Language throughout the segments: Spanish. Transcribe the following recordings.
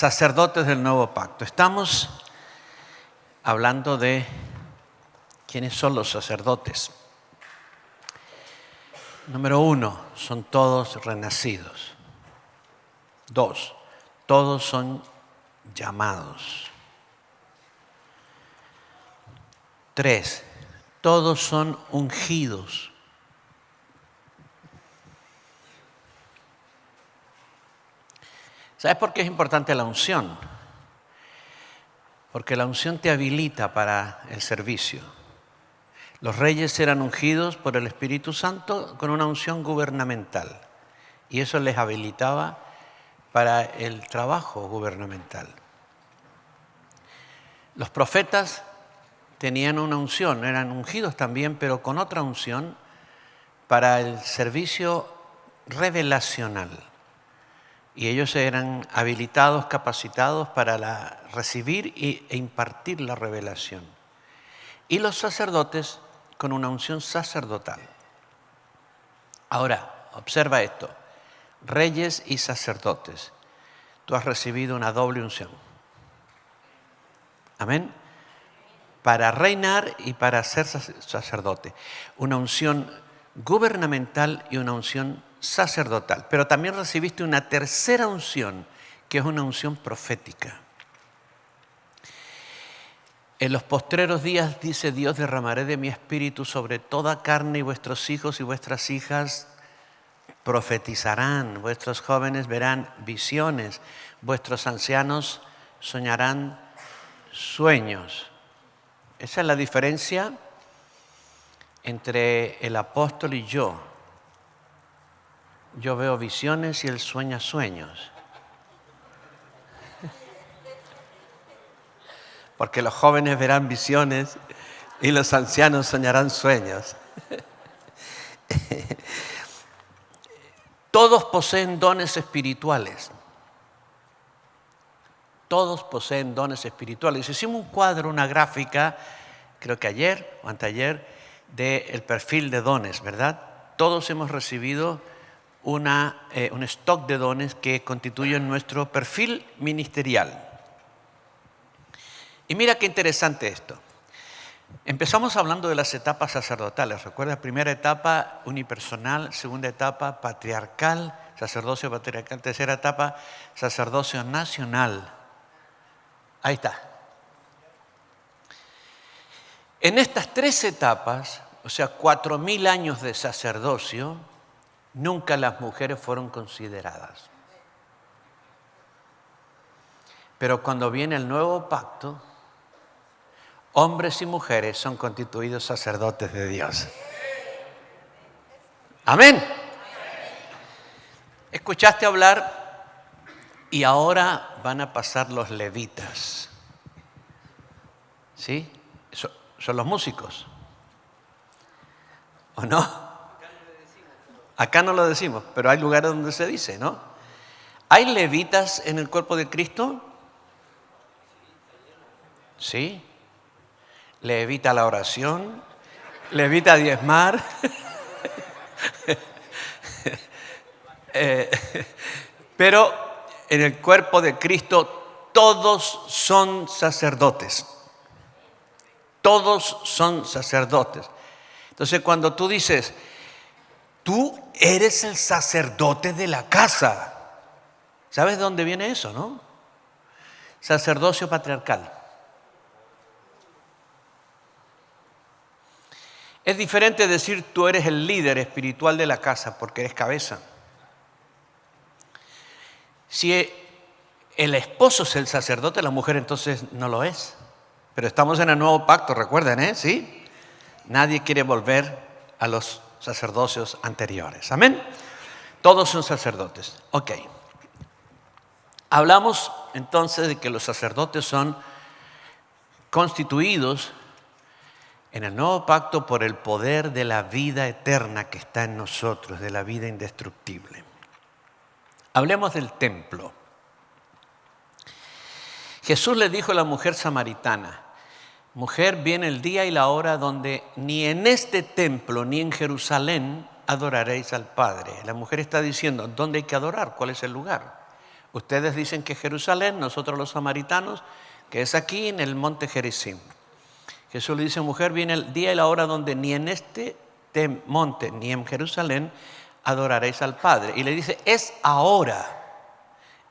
sacerdotes del nuevo pacto. Estamos hablando de quiénes son los sacerdotes. Número 1, son todos renacidos. 2, todos son llamados. 3, todos son ungidos. ¿Sabes por qué es importante la unción? Porque la unción te habilita para el servicio. Los reyes eran ungidos por el Espíritu Santo con una unción gubernamental. Y eso les habilitaba para el trabajo gubernamental. Los profetas tenían una unción, eran ungidos también, pero con otra unción para el servicio revelacional. Y ellos eran habilitados, capacitados para recibir e impartir la revelación. Y los sacerdotes con una unción sacerdotal. Ahora, observa esto. Reyes y sacerdotes. Tú has recibido una doble unción. Amén. Para reinar y para ser sacerdote. Una unción gubernamental y una unción sacerdotal. Pero también recibiste una tercera unción, que es una unción profética. En los postreros días, dice Dios, derramaré de mi espíritu sobre toda carne y vuestros hijos y vuestras hijas profetizarán, vuestros jóvenes verán visiones, vuestros ancianos soñarán sueños. Esa es la diferencia entre el apóstol y yo. Yo veo visiones y él sueña sueños. Porque los jóvenes verán visiones y los ancianos soñarán sueños. Todos poseen dones espirituales. Todos poseen dones espirituales. Hicimos un cuadro, una gráfica, creo que ayer o anteayer, del perfil de dones, ¿verdad? Todos hemos recibido un stock de dones que constituyen nuestro perfil ministerial. Y mira qué interesante esto. Empezamos hablando de las etapas sacerdotales. ¿Recuerdas? Primera etapa unipersonal, segunda etapa patriarcal, sacerdocio patriarcal, tercera etapa sacerdocio nacional. Ahí está. En estas tres etapas, o sea, 4.000 años de sacerdocio, nunca las mujeres fueron consideradas. Pero cuando viene el nuevo pacto, hombres y mujeres son constituidos sacerdotes de Dios. Amén. Escuchaste hablar y ahora van a pasar los levitas. ¿Sí? Son los músicos. ¿O no? Acá no lo decimos, pero hay lugares donde se dice, ¿no? ¿Hay levitas en el cuerpo de Cristo? Sí. Le evita la oración, le evita diezmar. Pero en el cuerpo de Cristo todos son sacerdotes. Todos son sacerdotes. Entonces cuando tú dices, tú eres el sacerdote de la casa, ¿sabes de dónde viene eso, no? Sacerdocio patriarcal. Es diferente decir tú eres el líder espiritual de la casa porque eres cabeza. Si el esposo es el sacerdote, la mujer entonces no lo es. Pero estamos en el nuevo pacto, recuerden, ¿sí? Nadie quiere volver a los sacerdocios anteriores. ¿Amén? Todos son sacerdotes. Ok. Hablamos entonces de que los sacerdotes son constituidos en el nuevo pacto por el poder de la vida eterna que está en nosotros, de la vida indestructible. Hablemos del templo. Jesús le dijo a la mujer samaritana, mujer, viene el día y la hora donde ni en este templo ni en Jerusalén adoraréis al Padre. La mujer está diciendo, ¿dónde hay que adorar? ¿Cuál es el lugar? Ustedes dicen que es Jerusalén, nosotros los samaritanos, que es aquí en el monte Gerizim. Jesús le dice, mujer, viene el día y la hora donde ni en este monte ni en Jerusalén adoraréis al Padre. Y le dice, es ahora,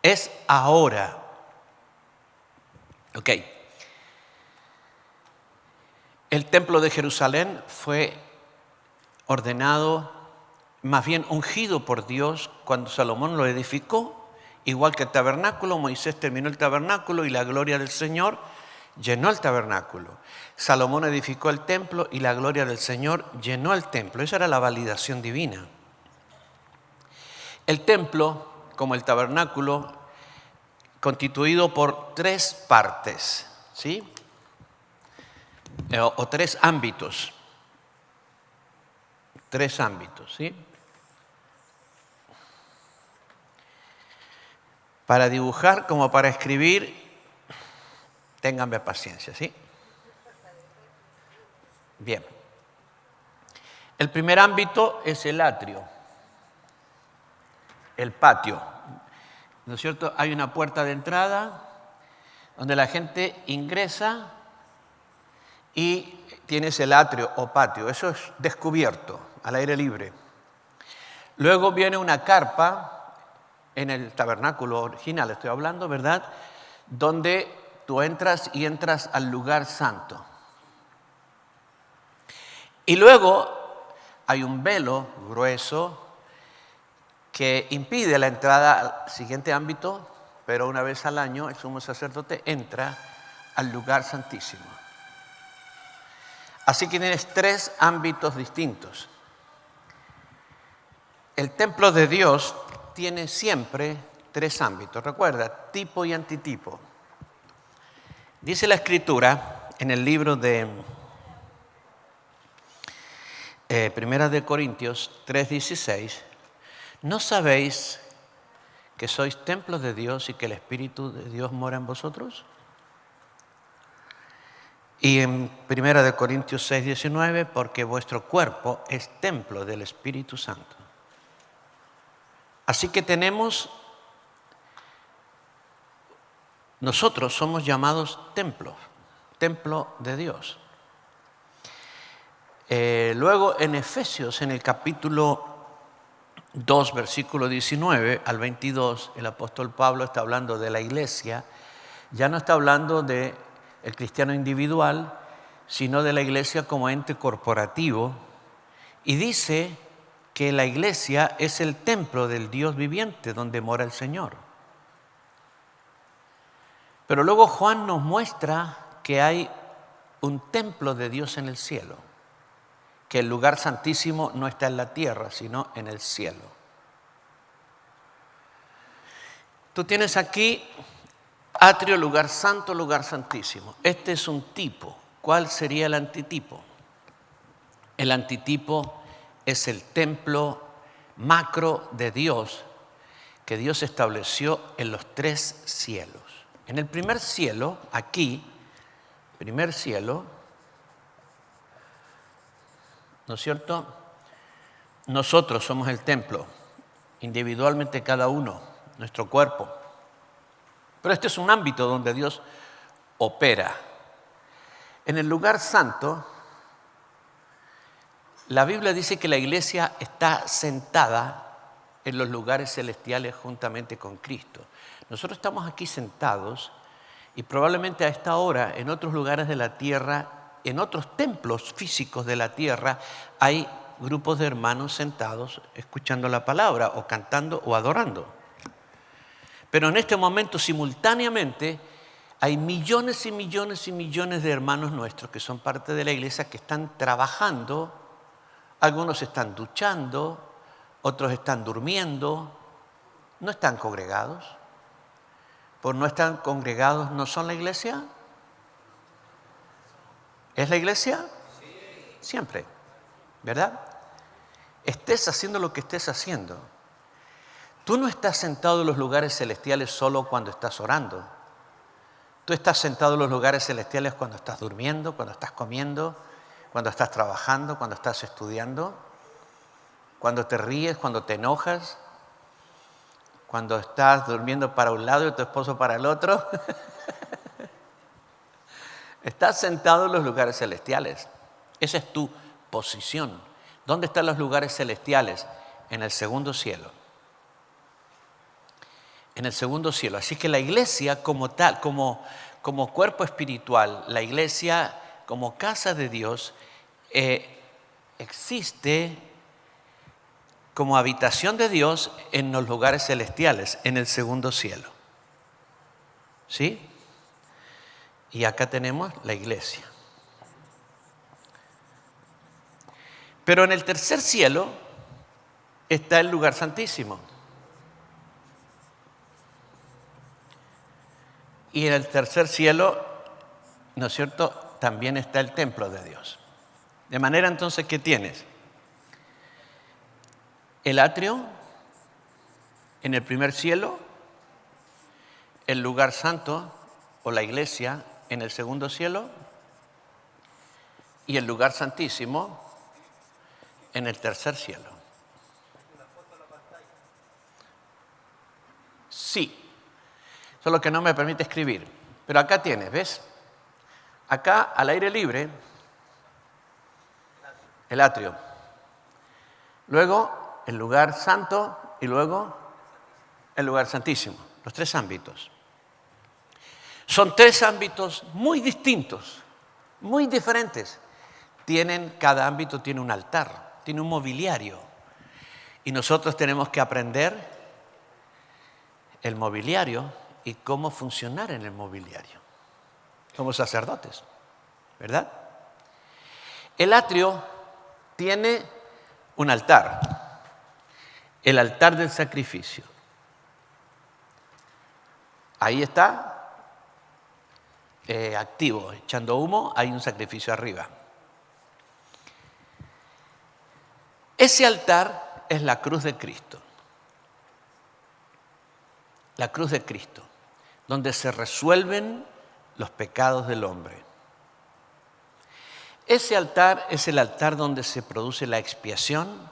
es ahora. Ok. El templo de Jerusalén fue ordenado, más bien ungido por Dios cuando Salomón lo edificó. Igual que el tabernáculo, Moisés terminó el tabernáculo y la gloria del Señor llenó el tabernáculo. Salomón edificó el templo y la gloria del Señor llenó el templo. Esa era la validación divina. El templo, como el tabernáculo, constituido por 3 partes, ¿sí? O 3 ámbitos. 3 ámbitos, ¿sí? Para dibujar como para escribir, ténganme paciencia, ¿sí? Bien. El primer ámbito es el atrio, el patio. ¿No es cierto? Hay una puerta de entrada donde la gente ingresa y tienes el atrio o patio. Eso es descubierto, al aire libre. Luego viene una carpa, en el tabernáculo original estoy hablando, ¿verdad? Donde tú entras y entras al lugar santo. Y luego hay un velo grueso que impide la entrada al siguiente ámbito, pero una vez al año el sumo sacerdote entra al lugar santísimo. Así que tienes 3 ámbitos distintos. El templo de Dios tiene siempre 3 ámbitos. Recuerda, tipo y antitipo. Dice la Escritura en el libro de Primera de Corintios 3:16, ¿no sabéis que sois templo de Dios y que el Espíritu de Dios mora en vosotros? Y en Primera de Corintios 6:19, porque vuestro cuerpo es templo del Espíritu Santo. Así que nosotros somos llamados templos, templo de Dios. Luego en Efesios, en el capítulo 2, versículo 19 al 22, el apóstol Pablo está hablando de la iglesia. Ya no está hablando del cristiano individual, sino de la iglesia como ente corporativo. Y dice que la iglesia es el templo del Dios viviente, donde mora el Señor. Pero luego Juan nos muestra que hay un templo de Dios en el cielo, que el lugar santísimo no está en la tierra, sino en el cielo. Tú tienes aquí atrio, lugar santo, lugar santísimo. Este es un tipo. ¿Cuál sería el antitipo? El antitipo es el templo macro de Dios que Dios estableció en los 3 cielos. En el primer cielo, aquí, primer cielo, ¿no es cierto? Nosotros somos el templo, individualmente cada uno, nuestro cuerpo. Pero este es un ámbito donde Dios opera. En el lugar santo, la Biblia dice que la iglesia está sentada en los lugares celestiales juntamente con Cristo. Nosotros estamos aquí sentados y probablemente a esta hora en otros lugares de la tierra, en otros templos físicos de la tierra, hay grupos de hermanos sentados escuchando la palabra o cantando o adorando. Pero en este momento simultáneamente hay millones y millones y millones de hermanos nuestros que son parte de la iglesia que están trabajando. Algunos están duchando, otros están durmiendo, no están congregados. Por no estar congregados, ¿no son la iglesia? ¿Es la iglesia? Sí. Siempre, ¿verdad? Estés haciendo lo que estés haciendo. Tú no estás sentado en los lugares celestiales solo cuando estás orando. Tú estás sentado en los lugares celestiales cuando estás durmiendo, cuando estás comiendo, cuando estás trabajando, cuando estás estudiando, cuando te ríes, cuando te enojas, Cuando estás durmiendo para un lado y tu esposo para el otro. Estás sentado en los lugares celestiales. Esa es tu posición. ¿Dónde están los lugares celestiales? En el segundo cielo. En el segundo cielo. Así que la iglesia como tal, como cuerpo espiritual, la iglesia como casa de Dios, existe como habitación de Dios en los lugares celestiales, en el segundo cielo. ¿Sí? Y acá tenemos la iglesia. Pero en el tercer cielo está el lugar santísimo. Y en el tercer cielo, ¿no es cierto?, también está el templo de Dios. De manera entonces que tienes el atrio en el primer cielo, el lugar santo o la iglesia en el segundo cielo y el lugar santísimo en el tercer cielo. Sí, solo que no me permite escribir. Pero acá tienes, ¿ves? Acá al aire libre, el atrio. Luego el lugar santo y luego el lugar santísimo. Los tres ámbitos. Son tres ámbitos muy distintos, muy diferentes. Cada ámbito tiene un altar, tiene un mobiliario. Y nosotros tenemos que aprender el mobiliario y cómo funcionar en el mobiliario. Somos sacerdotes, ¿verdad? El atrio tiene un altar, el altar del sacrificio. Ahí está, activo, echando humo, hay un sacrificio arriba. Ese altar es la cruz de Cristo. La cruz de Cristo, donde se resuelven los pecados del hombre. Ese altar es el altar donde se produce la expiación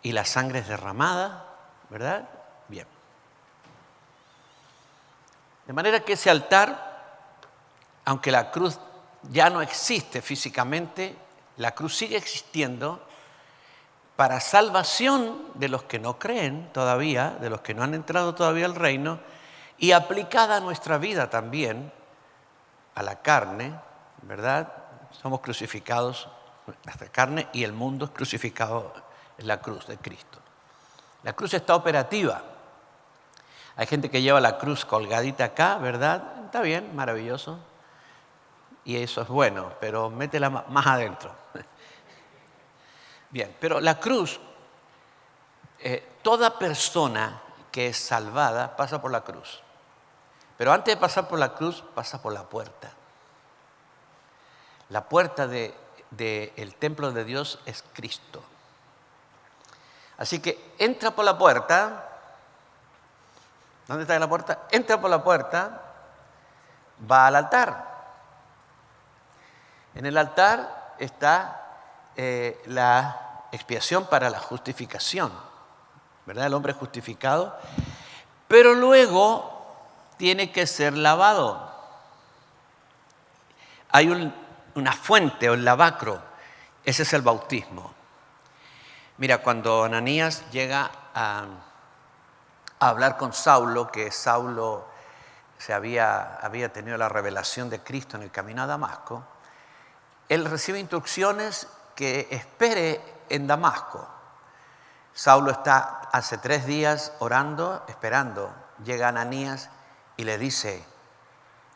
y la sangre es derramada, ¿verdad? Bien. De manera que ese altar, aunque la cruz ya no existe físicamente, la cruz sigue existiendo para salvación de los que no creen todavía, de los que no han entrado todavía al reino, y aplicada a nuestra vida también, a la carne, ¿verdad? Somos crucificados, nuestra carne y el mundo es crucificado en la cruz de Cristo. La cruz está operativa. Hay gente que lleva la cruz colgadita acá, ¿verdad? Está bien, maravilloso. Y eso es bueno, pero métela más adentro. Bien, pero la cruz, toda persona que es salvada pasa por la cruz. Pero antes de pasar por la cruz, pasa por la puerta. La puerta del templo de Dios es Cristo. Así que entra por la puerta. ¿Dónde está la puerta? Entra por la puerta, va al altar. En el altar está la expiación para la justificación, ¿verdad? El hombre es justificado, pero luego tiene que ser lavado. Hay una fuente o el lavacro, ese es el bautismo. Mira, cuando Ananías llega a hablar con Saulo, que Saulo había tenido la revelación de Cristo en el camino a Damasco, él recibe instrucciones que espere en Damasco. Saulo está hace 3 días orando, esperando. Llega Ananías y le dice: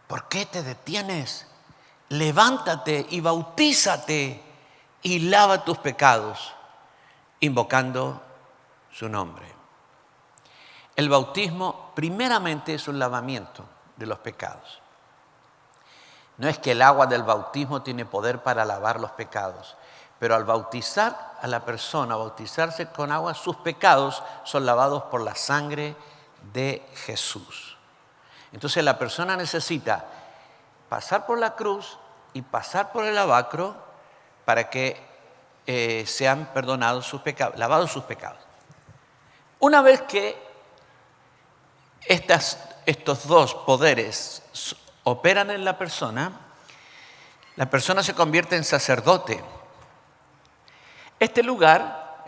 ¿por qué te detienes? Levántate y bautízate y lava tus pecados, invocando su nombre. El bautismo primeramente es un lavamiento de los pecados. No es que el agua del bautismo tiene poder para lavar los pecados, pero al bautizar a la persona, bautizarse con agua, sus pecados son lavados por la sangre de Jesús. Entonces la persona necesita pasar por la cruz y pasar por el lavacro para que sean perdonados sus pecados, lavados sus pecados. Una vez que estos dos poderes operan en la persona se convierte en sacerdote. Este lugar,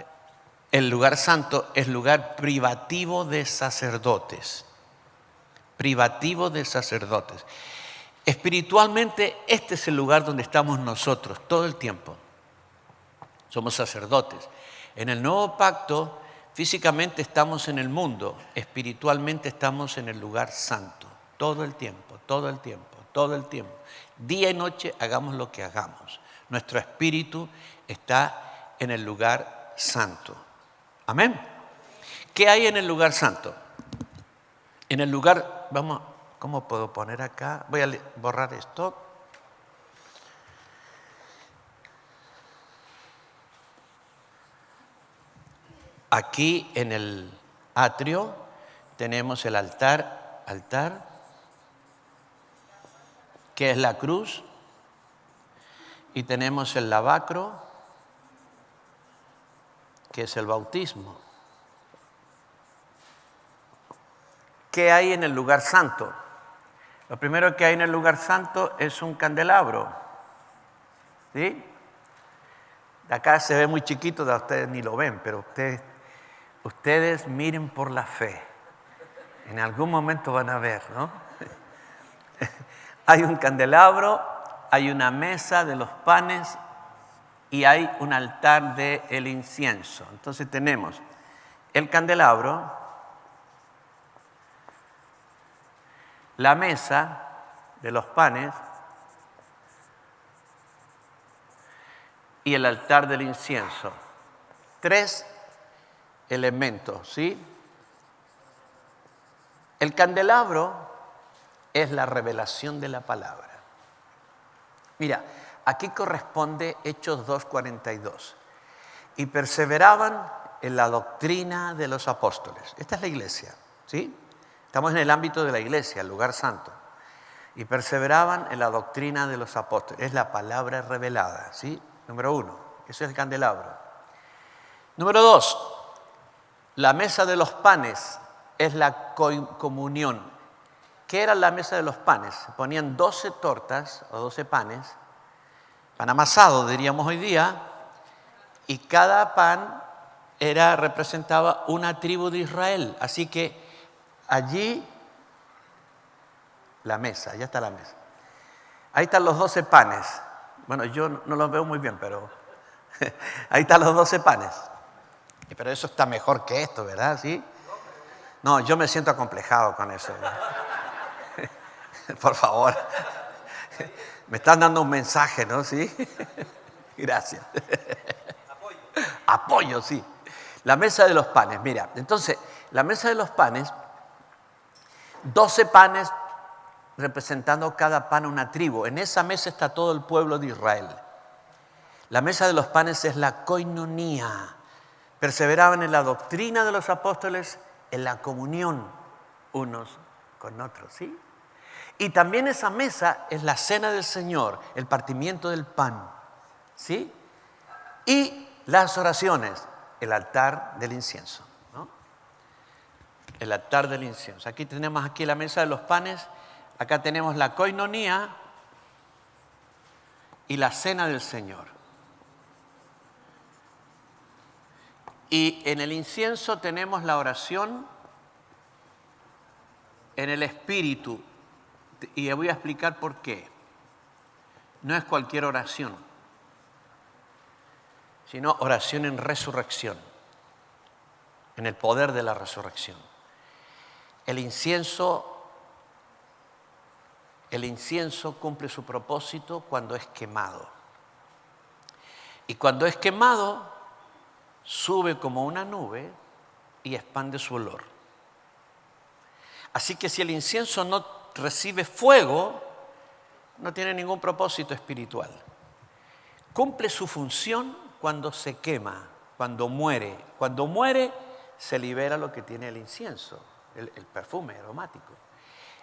el lugar santo, es lugar privativo de sacerdotes. Privativo de sacerdotes. Espiritualmente, este es el lugar donde estamos nosotros todo el tiempo. Somos sacerdotes. En el nuevo pacto, físicamente estamos en el mundo, espiritualmente estamos en el lugar santo. Todo el tiempo, todo el tiempo, todo el tiempo. Día y noche hagamos lo que hagamos. Nuestro espíritu está en el lugar santo. Amén. ¿Qué hay en el lugar santo? En el lugar, ¿cómo puedo poner acá? Voy a borrar esto. Aquí en el atrio tenemos el altar, que es la cruz, y tenemos el lavacro, que es el bautismo. ¿Qué hay en el lugar santo? Lo primero que hay en el lugar santo es un candelabro. ¿Sí? De acá se ve muy chiquito, de ustedes ni lo ven, pero ustedes miren por la fe. En algún momento van a ver, ¿no? Hay un candelabro, hay una mesa de los panes y hay un altar del incienso. Entonces tenemos el candelabro, la mesa de los panes y el altar del incienso. 3 elementos, ¿sí? El candelabro es la revelación de la palabra. Mira, aquí corresponde Hechos 2:42. Y perseveraban en la doctrina de los apóstoles. Esta es la iglesia, ¿sí? Estamos en el ámbito de la iglesia, el lugar santo. Y perseveraban en la doctrina de los apóstoles. Es la palabra revelada, ¿sí? Número 1, eso es el candelabro. Número 2, la mesa de los panes es la comunión. ¿Qué era la mesa de los panes? Se ponían 12 tortas o 12 panes, pan amasado diríamos hoy día, y cada pan representaba una tribu de Israel. Así que allí la mesa, ya está la mesa. Ahí están los 12 panes. Bueno, yo no los veo muy bien, pero ahí están los 12 panes. Pero eso está mejor que esto, ¿verdad? ¿Sí? No, yo me siento acomplejado con eso. Por favor. Me están dando un mensaje, ¿no? ¿Sí? Gracias. Apoyo, sí. La mesa de los panes, mira. Entonces, la mesa de los panes, 12 panes representando cada pan una tribu. En esa mesa está todo el pueblo de Israel. La mesa de los panes es la koinonía. Perseveraban en la doctrina de los apóstoles, en la comunión unos con otros, ¿sí? Y también esa mesa es la cena del Señor, el partimiento del pan, ¿sí? Y las oraciones, el altar del incienso, ¿no? El altar del incienso. Aquí tenemos la mesa de los panes, acá tenemos la koinonía y la cena del Señor. Y en el incienso tenemos la oración en el espíritu. Y voy a explicar por qué. No es cualquier oración, sino oración en resurrección, en el poder de la resurrección. El incienso cumple su propósito cuando es quemado. Y cuando es quemado, sube como una nube y expande su olor. Así que si el incienso no recibe fuego, no tiene ningún propósito espiritual. Cumple su función cuando se quema, cuando muere. Cuando muere, se libera lo que tiene el incienso, el perfume aromático.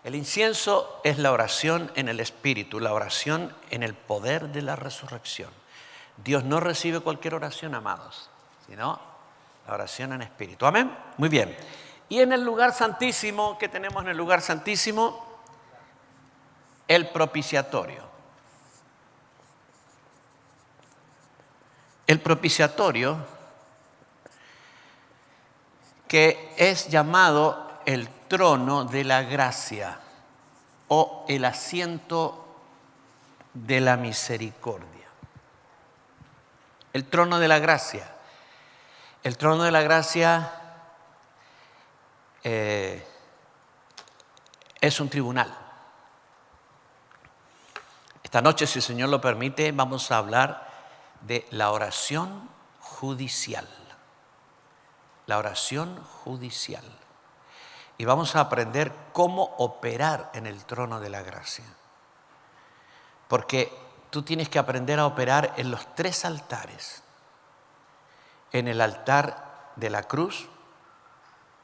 El incienso es la oración en el espíritu, la oración en el poder de la resurrección. Dios no recibe cualquier oración, amados, sino la oración en espíritu. Amén. Muy bien. Y en el lugar santísimo, ¿qué tenemos en el lugar santísimo? El propiciatorio. El propiciatorio, que es llamado el trono de la gracia o el asiento de la misericordia. El trono de la gracia. El trono de la gracia es un tribunal. Esta noche, si el Señor lo permite, vamos a hablar de la oración judicial. La oración judicial. Y vamos a aprender cómo operar en el trono de la gracia. Porque tú tienes que aprender a operar en los 3 altares. En el altar de la cruz,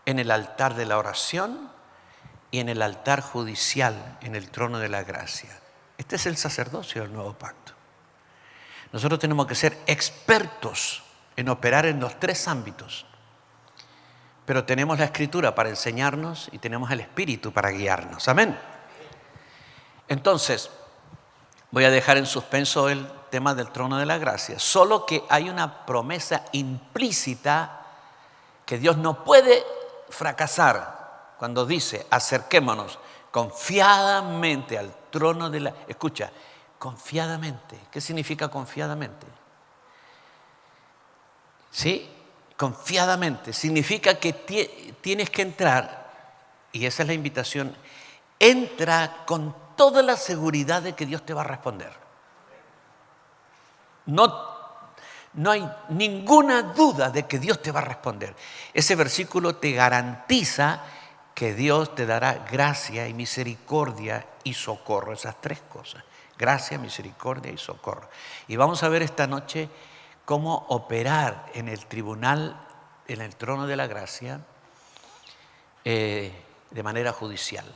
en el altar de la oración y en el altar judicial, en el trono de la gracia. Este es el sacerdocio del nuevo pacto. Nosotros tenemos que ser expertos en operar en los 3 ámbitos. Pero tenemos la Escritura para enseñarnos y tenemos el Espíritu para guiarnos. Amén. Entonces, voy a dejar en suspenso el tema del trono de la gracia. Solo que hay una promesa implícita que Dios no puede fracasar cuando dice: acerquémonos confiadamente al trono de la... Escucha, confiadamente. ¿Qué significa confiadamente? ¿Sí? Confiadamente. Significa que tienes que entrar, y esa es la invitación, entra con toda la seguridad de que Dios te va a responder. No hay ninguna duda de que Dios te va a responder. Ese versículo te garantiza que Dios te dará gracia y misericordia y socorro. Esas 3 cosas. Gracia, misericordia y socorro. Y vamos a ver esta noche cómo operar en el tribunal, en el trono de la gracia, de manera judicial.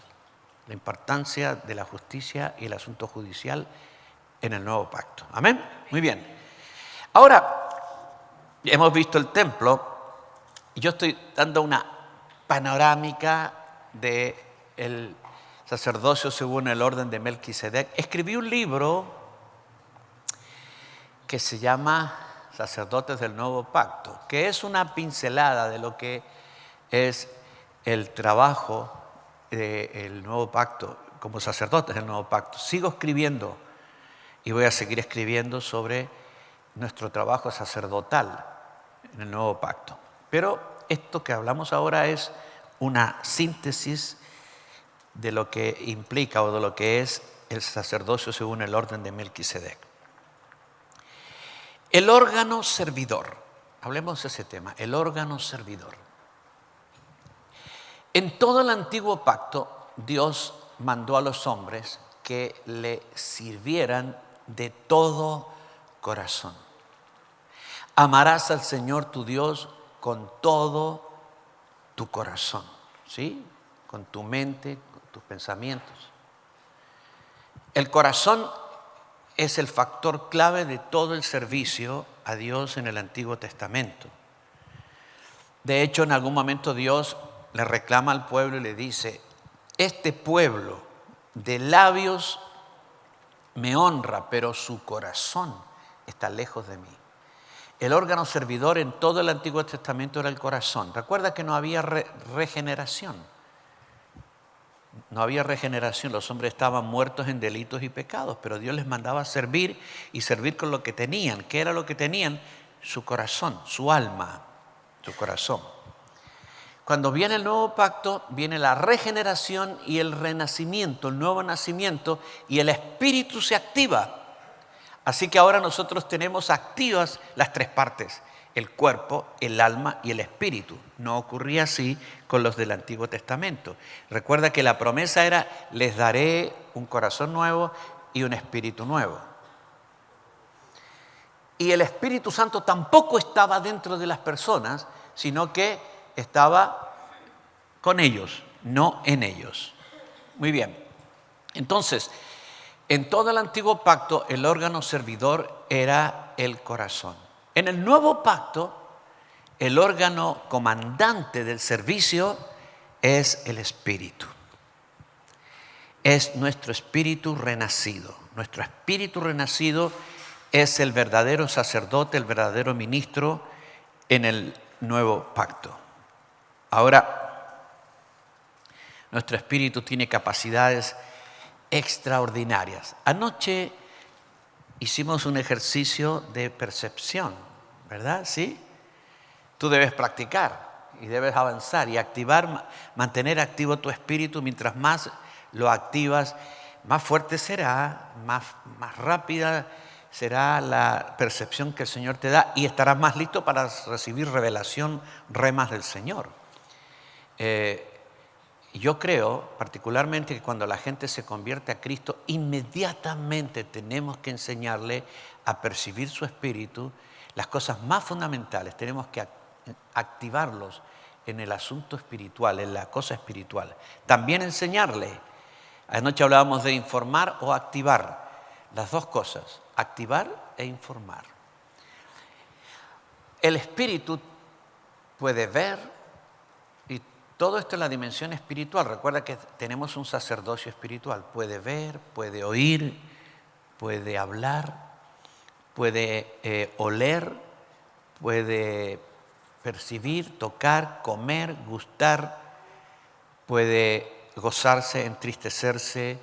La importancia de la justicia y el asunto judicial en el nuevo pacto. Amén. Muy bien. Ahora, hemos visto el templo. Yo estoy dando una panorámica del sacerdocio según el orden de Melquisedec. Escribí un libro que se llama Sacerdotes del Nuevo Pacto, que es una pincelada de lo que es el trabajo del Nuevo Pacto, como sacerdotes del Nuevo Pacto. Sigo escribiendo y voy a seguir escribiendo sobre nuestro trabajo sacerdotal en el Nuevo Pacto. Pero esto que hablamos ahora es una síntesis de lo que implica o de lo que es el sacerdocio según el orden de Melquisedec. El órgano servidor. Hablemos de ese tema, el órgano servidor. En todo el antiguo pacto, Dios mandó a los hombres que le sirvieran de todo corazón. Amarás al Señor tu Dios con todo tu corazón, ¿sí? Con tu mente, con tus pensamientos. El corazón es el factor clave de todo el servicio a Dios en el Antiguo Testamento. De hecho, en algún momento Dios le reclama al pueblo y le dice: este pueblo de labios me honra, pero su corazón está lejos de mí. El órgano servidor en todo el Antiguo Testamento era el corazón. Recuerda que no había regeneración. No había regeneración, los hombres estaban muertos en delitos y pecados, pero Dios les mandaba servir y servir con lo que tenían. ¿Qué era lo que tenían? Su corazón, su alma, su corazón. Cuando viene el nuevo pacto, viene la regeneración y el renacimiento, el nuevo nacimiento, y el espíritu se activa. Así que ahora nosotros tenemos activas las 3 partes: el cuerpo, el alma y el espíritu. No ocurría así con los del Antiguo Testamento. Recuerda que la promesa era: les daré un corazón nuevo y un espíritu nuevo. Y el Espíritu Santo tampoco estaba dentro de las personas, sino que estaba con ellos, no en ellos. Muy bien. Entonces, en todo el antiguo pacto, el órgano servidor era el corazón. En el nuevo pacto, el órgano comandante del servicio es el Espíritu. Es nuestro espíritu renacido. Nuestro espíritu renacido es el verdadero sacerdote, el verdadero ministro en el nuevo pacto. Ahora, nuestro espíritu tiene capacidades extraordinarias. Anoche hicimos un ejercicio de percepción, ¿verdad? ¿Sí? Tú debes practicar y debes avanzar y activar, mantener activo tu espíritu. Mientras más lo activas, más fuerte será, más rápida será la percepción que el Señor te da y estarás más listo para recibir revelación, remas del Señor. Yo creo particularmente que cuando la gente se convierte a Cristo, inmediatamente tenemos que enseñarle a percibir su espíritu, las cosas más fundamentales, tenemos que activarlos en el asunto espiritual, en la cosa espiritual. También enseñarle. Anoche hablábamos de informar o activar, las dos cosas, activar e informar. El espíritu puede ver, y todo esto es la dimensión espiritual. Recuerda que tenemos un sacerdocio espiritual, puede ver, puede oír, puede hablar, puede oler, puede percibir, tocar, comer, gustar, puede gozarse, entristecerse,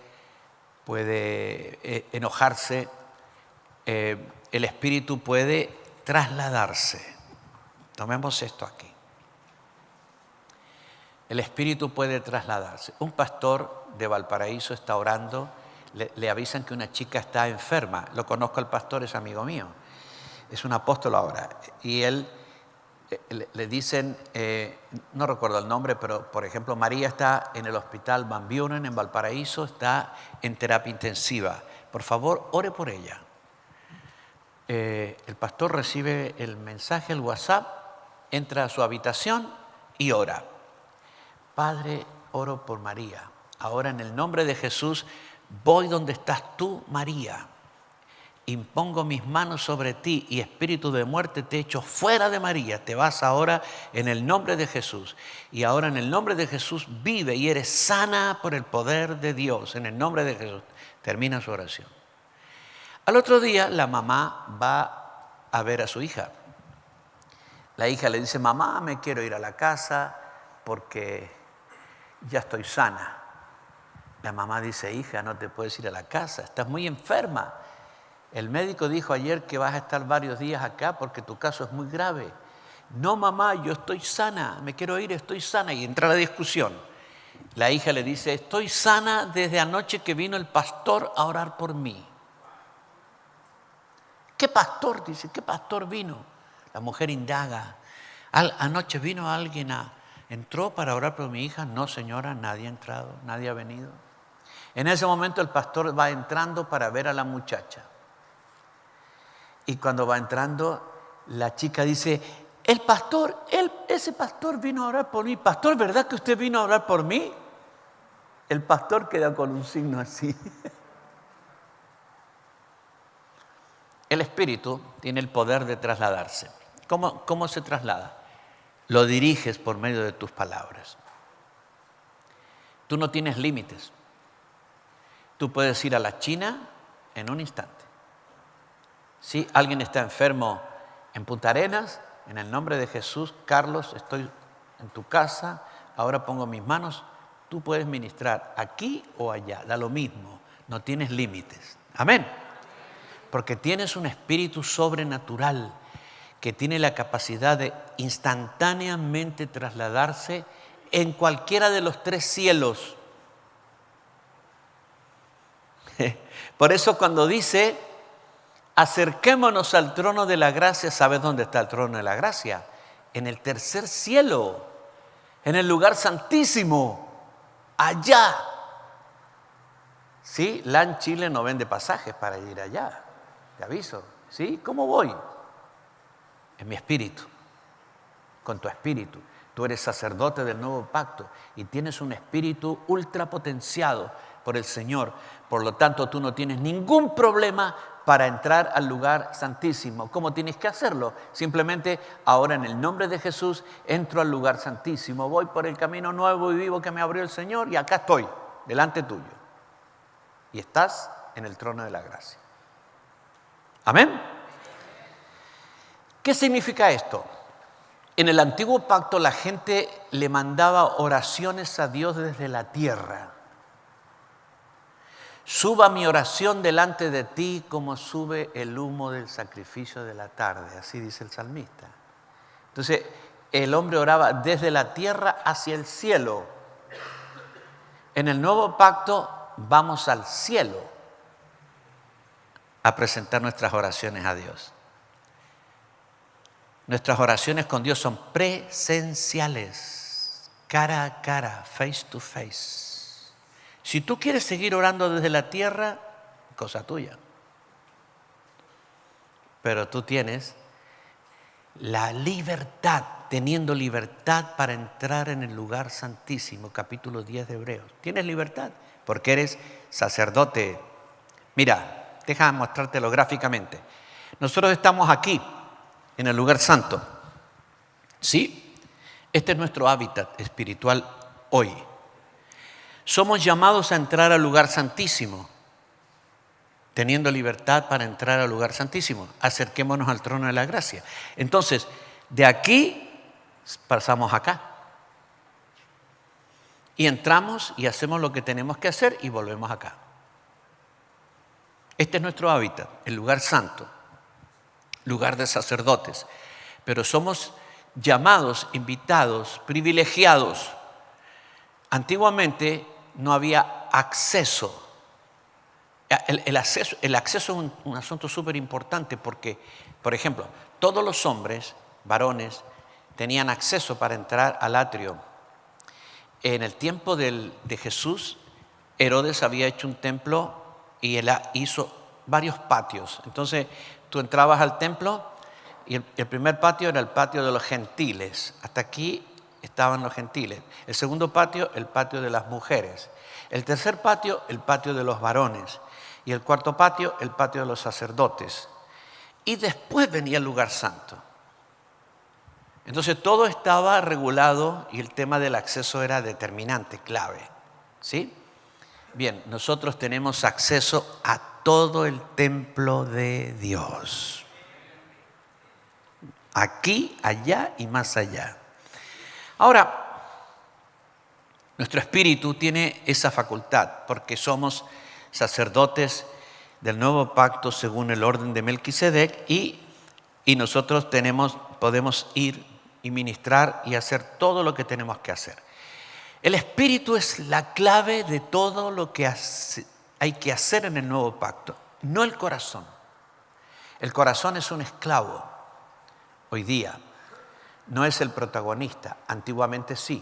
puede enojarse. El espíritu puede trasladarse. Tomemos esto aquí. El espíritu puede trasladarse. Un pastor de Valparaíso está orando, le avisan que una chica está enferma. Lo conozco al pastor, es amigo mío. Es un apóstol ahora. Y él le dicen, no recuerdo el nombre, pero por ejemplo María está en el hospital Van Buren en Valparaíso, está en terapia intensiva. Por favor, ore por ella. El pastor recibe el mensaje, el WhatsApp, entra a su habitación y ora. Padre, oro por María. Ahora en el nombre de Jesús voy donde estás tú, María. Impongo mis manos sobre ti y espíritu de muerte te echo fuera de María. Te vas ahora en el nombre de Jesús. Y ahora en el nombre de Jesús vive y eres sana por el poder de Dios. En el nombre de Jesús. Termina su oración. Al otro día la mamá va a ver a su hija. La hija le dice, mamá, me quiero ir a la casa porque ya estoy sana. La mamá dice, hija, no te puedes ir a la casa, estás muy enferma. El médico dijo ayer que vas a estar varios días acá porque tu caso es muy grave. No, mamá, yo estoy sana, me quiero ir, estoy sana. Y entra la discusión. La hija le dice, estoy sana desde anoche que vino el pastor a orar por mí. ¿Qué pastor? Dice, ¿qué pastor vino? La mujer indaga. Anoche vino alguien, entró para orar por mi hija. No, señora, nadie ha entrado, nadie ha venido. En ese momento el pastor va entrando para ver a la muchacha. Y cuando va entrando, la chica dice, el pastor, ese pastor vino a orar por mí. Pastor, ¿verdad que usted vino a orar por mí? El pastor queda con un signo así. El espíritu tiene el poder de trasladarse. ¿Cómo se traslada? Lo diriges por medio de tus palabras. Tú no tienes límites. Tú puedes ir a la China en un instante. Si alguien está enfermo en Punta Arenas, en el nombre de Jesús, Carlos, estoy en tu casa, ahora pongo mis manos, tú puedes ministrar aquí o allá, da lo mismo, no tienes límites. Amén. Porque tienes un espíritu sobrenatural que tiene la capacidad de instantáneamente trasladarse en cualquiera de los 3 cielos. Por eso cuando dice, acerquémonos al trono de la gracia, ¿sabes dónde está el trono de la gracia? En el 3er cielo, en el lugar santísimo, allá. Sí, LAN Chile no vende pasajes para ir allá, te aviso. ¿Sí? ¿Cómo voy? En mi espíritu, con tu espíritu. Tú eres sacerdote del nuevo pacto y tienes un espíritu ultrapotenciado por el Señor. Por lo tanto, tú no tienes ningún problema para entrar al lugar santísimo. ¿Cómo tienes que hacerlo? Simplemente, ahora en el nombre de Jesús, entro al lugar santísimo. Voy por el camino nuevo y vivo que me abrió el Señor y acá estoy, delante tuyo. Y estás en el trono de la gracia. ¿Amén? ¿Qué significa esto? En el antiguo pacto la gente le mandaba oraciones a Dios desde la tierra. Suba mi oración delante de ti como sube el humo del sacrificio de la tarde, así dice el salmista. Entonces, el hombre oraba desde la tierra hacia el cielo. En el nuevo pacto vamos al cielo a presentar nuestras oraciones a Dios. Nuestras oraciones con Dios son presenciales, cara a cara, face to face. Si tú quieres seguir orando desde la tierra, cosa tuya. Pero tú tienes la libertad, teniendo libertad para entrar en el lugar santísimo, capítulo 10 de Hebreos. Tienes libertad porque eres sacerdote. Mira, déjame mostrártelo gráficamente. Nosotros estamos aquí, en el lugar santo. ¿Sí? Este es nuestro hábitat espiritual hoy. Somos llamados a entrar al lugar santísimo, teniendo libertad para entrar al lugar santísimo. Acerquémonos al trono de la gracia. Entonces, de aquí pasamos acá. Y entramos y hacemos lo que tenemos que hacer y volvemos acá. Este es nuestro hábitat, el lugar santo, lugar de sacerdotes. Pero somos llamados, invitados, privilegiados. Antiguamente no había acceso. El acceso es un asunto súper importante porque, por ejemplo, todos los hombres, varones, tenían acceso para entrar al atrio. En el tiempo de Jesús, Herodes había hecho un templo y él hizo varios patios. Entonces, tú entrabas al templo y el primer patio era el patio de los gentiles. Hasta aquí estaban los gentiles. El segundo patio, el patio de las mujeres. El tercer patio, el patio de los varones. Y el cuarto patio, el patio de los sacerdotes. Y después venía el lugar santo. Entonces todo estaba regulado y el tema del acceso era determinante, clave. ¿Sí? Bien, nosotros tenemos acceso a todo el templo de Dios. Aquí, allá y más allá. Ahora, nuestro espíritu tiene esa facultad porque somos sacerdotes del nuevo pacto según el orden de Melquisedec y nosotros podemos ir y ministrar y hacer todo lo que tenemos que hacer. El espíritu es la clave de todo lo que hay que hacer en el nuevo pacto, no el corazón. El corazón es un esclavo hoy día. No es el protagonista, antiguamente sí,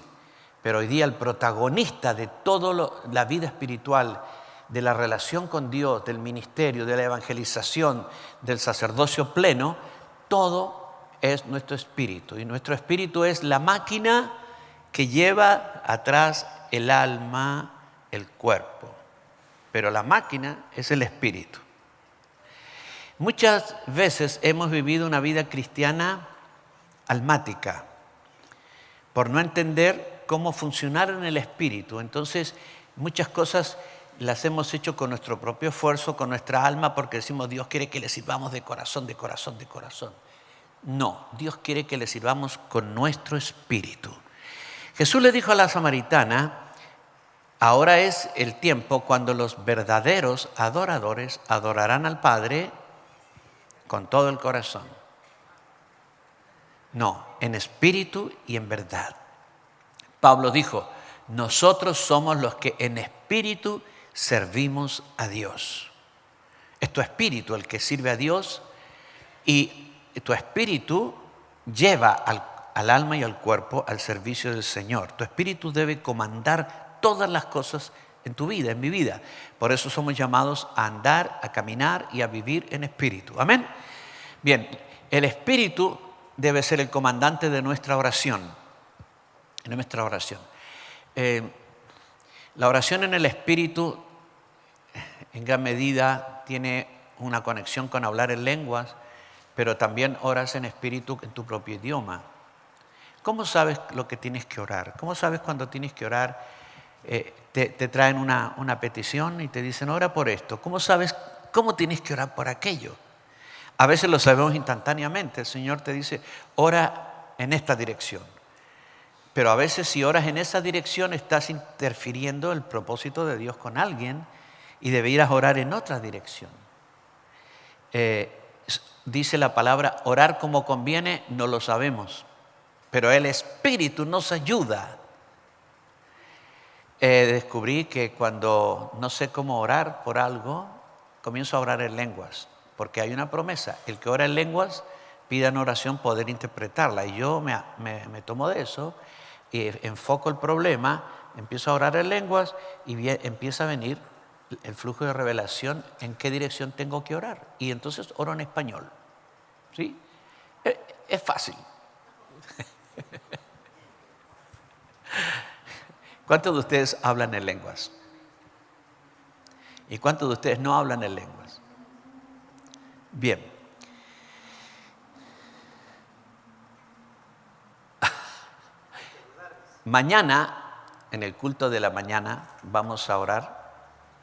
pero hoy día el protagonista de toda la vida espiritual, de la relación con Dios, del ministerio, de la evangelización, del sacerdocio pleno, todo es nuestro espíritu. Y nuestro espíritu es la máquina que lleva atrás el alma, el cuerpo. Pero la máquina es el espíritu. Muchas veces hemos vivido una vida cristiana almática, por no entender cómo funcionar en el espíritu. Entonces, muchas cosas las hemos hecho con nuestro propio esfuerzo, con nuestra alma, porque decimos, Dios quiere que le sirvamos de corazón, de corazón, de corazón. No, Dios quiere que le sirvamos con nuestro espíritu. Jesús le dijo a la samaritana, ahora es el tiempo cuando los verdaderos adoradores adorarán al Padre con todo el corazón. No, en espíritu y en verdad. Pablo dijo, nosotros somos los que en espíritu servimos a Dios. Es tu espíritu el que sirve a Dios y tu espíritu lleva al alma y al cuerpo al servicio del Señor. Tu espíritu debe comandar todas las cosas en tu vida, en mi vida. Por eso somos llamados a andar, a caminar y a vivir en espíritu. Amén. Bien, el espíritu debe ser el comandante de nuestra oración. La oración en el espíritu en gran medida tiene una conexión con hablar en lenguas, pero también oras en espíritu en tu propio idioma. ¿Cómo sabes lo que tienes que orar? ¿Cómo sabes cuando tienes que orar? Te traen una petición y te dicen, ora por esto. ¿Cómo sabes cómo tienes que orar por aquello? A veces lo sabemos instantáneamente. El Señor te dice, ora en esta dirección. Pero a veces si oras en esa dirección estás interfiriendo el propósito de Dios con alguien y deberías orar en otra dirección. Dice la palabra, orar como conviene, no lo sabemos, pero el Espíritu nos ayuda. Descubrí que cuando no sé cómo orar por algo, comienzo a orar en lenguas, porque hay una promesa, el que ora en lenguas pida en oración poder interpretarla, y yo me tomo de eso y enfoco el problema, empiezo a orar en lenguas y empieza a venir el flujo de revelación en qué dirección tengo que orar. Y entonces oro en español. ¿Sí? Es fácil. ¿Cuántos de ustedes hablan en lenguas? ¿Y cuántos de ustedes no hablan en lenguas? Bien. Mañana, en el culto de la mañana, vamos a orar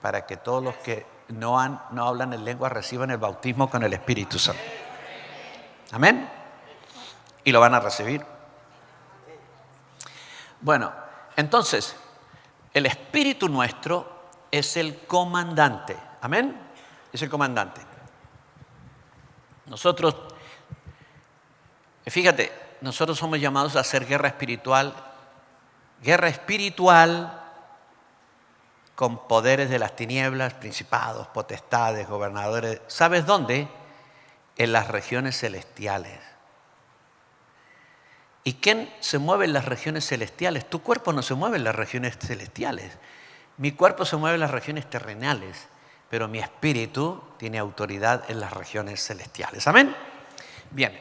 para que todos los que no hablan en lengua reciban el bautismo con el Espíritu Santo. Amén. Y lo van a recibir. Bueno, entonces, el Espíritu nuestro es el comandante. Amén. Es el comandante. Nosotros, fíjate, nosotros somos llamados a hacer guerra espiritual con poderes de las tinieblas, principados, potestades, gobernadores. ¿Sabes dónde? En las regiones celestiales. ¿Y quién se mueve en las regiones celestiales? Tu cuerpo no se mueve en las regiones celestiales. Mi cuerpo se mueve en las regiones terrenales, pero mi espíritu tiene autoridad en las regiones celestiales. ¿Amén? Bien.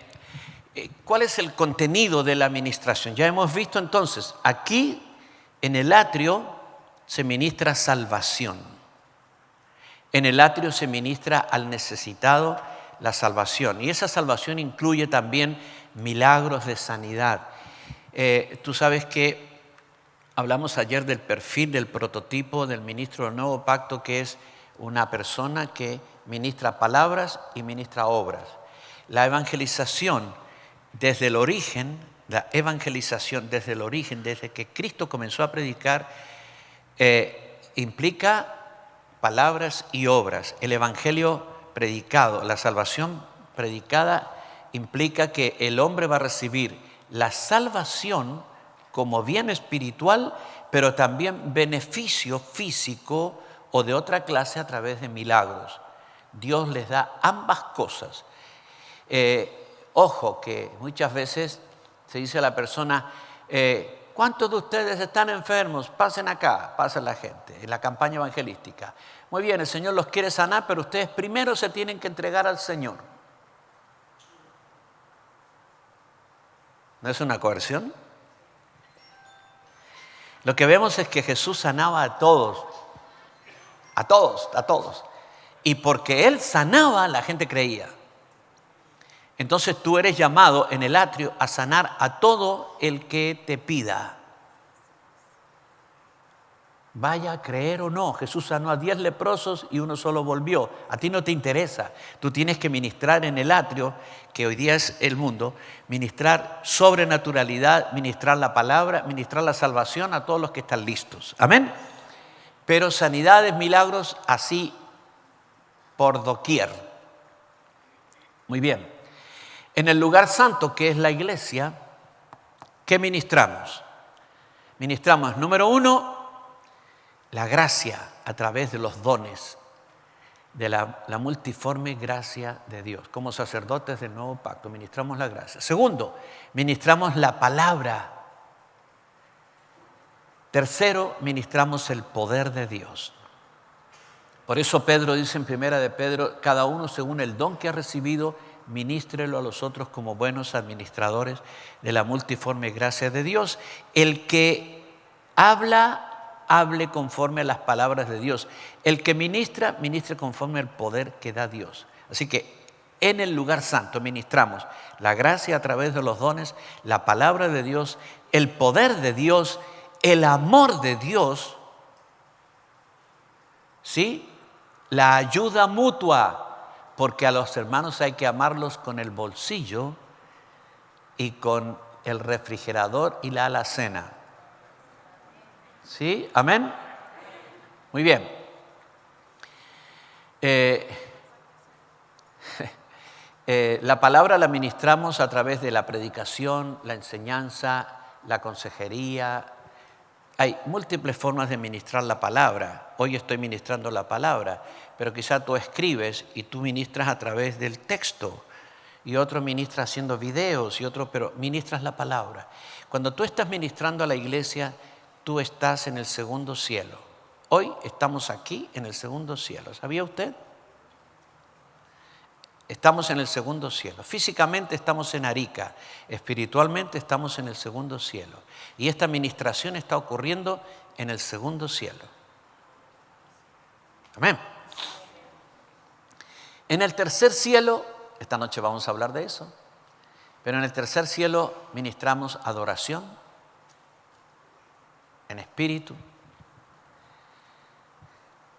¿Cuál es el contenido de la administración? Ya hemos visto entonces, aquí en el atrio se ministra salvación. En el atrio se ministra al necesitado la salvación. Y esa salvación incluye también milagros de sanidad. Tú sabes que hablamos ayer del perfil, del prototipo del ministro del nuevo pacto, que es una persona que ministra palabras y ministra obras. La evangelización desde el origen, desde que Cristo comenzó a predicar, implica palabras y obras. El evangelio predicado, la salvación predicada, implica que el hombre va a recibir la salvación como bien espiritual, pero también beneficio físico o de otra clase a través de milagros. Dios les da ambas cosas. Ojo, que muchas veces se dice a la persona, ¿cuántos de ustedes están enfermos? Pasen acá, pasa la gente, en la campaña evangelística. Muy bien, el Señor los quiere sanar, pero ustedes primero se tienen que entregar al Señor. ¿No es una coerción? Lo que vemos es que Jesús sanaba a todos. A todos. Y porque Él sanaba, la gente creía. Entonces tú eres llamado en el atrio a sanar a todo el que te pida. Vaya a creer o no, Jesús sanó a 10 leprosos y uno solo volvió. A ti no te interesa. Tú tienes que ministrar en el atrio, que hoy día es el mundo, ministrar sobrenaturalidad, ministrar la palabra, ministrar la salvación a todos los que están listos. Amén. Pero sanidades, milagros, así por doquier. Muy bien. En el lugar santo, que es la iglesia, ¿qué ministramos? Ministramos, número 1, la gracia a través de los dones, de la multiforme gracia de Dios. Como sacerdotes del nuevo pacto, ministramos la gracia. Segundo, ministramos la palabra. Tercero, ministramos el poder de Dios. Por eso Pedro dice en primera de Pedro, cada uno según el don que ha recibido, ministrelo a los otros como buenos administradores de la multiforme gracia de Dios. El que habla hable conforme a las palabras de Dios. El que ministra, ministre conforme al poder que da Dios. Así que en el lugar santo ministramos la gracia a través de los dones, la palabra de Dios, el poder de Dios, el amor de Dios, ¿sí? La ayuda mutua, porque a los hermanos hay que amarlos con el bolsillo y con el refrigerador y la alacena. ¿Sí? ¿Amén? Muy bien. La palabra la ministramos a través de la predicación, la enseñanza, la consejería. Hay múltiples formas de ministrar la palabra. Hoy estoy ministrando la palabra, pero quizá tú escribes y tú ministras a través del texto, y otro ministra haciendo videos, y otro, pero ministras la palabra. Cuando tú estás ministrando a la iglesia, tú estás en el segundo cielo. Hoy estamos aquí en el segundo cielo. ¿Sabía usted? Estamos en el segundo cielo. Físicamente estamos en Arica, espiritualmente estamos en el segundo cielo. Y esta ministración está ocurriendo en el segundo cielo. Amén. En el tercer cielo, esta noche vamos a hablar de eso, pero en el tercer cielo ministramos adoración en espíritu.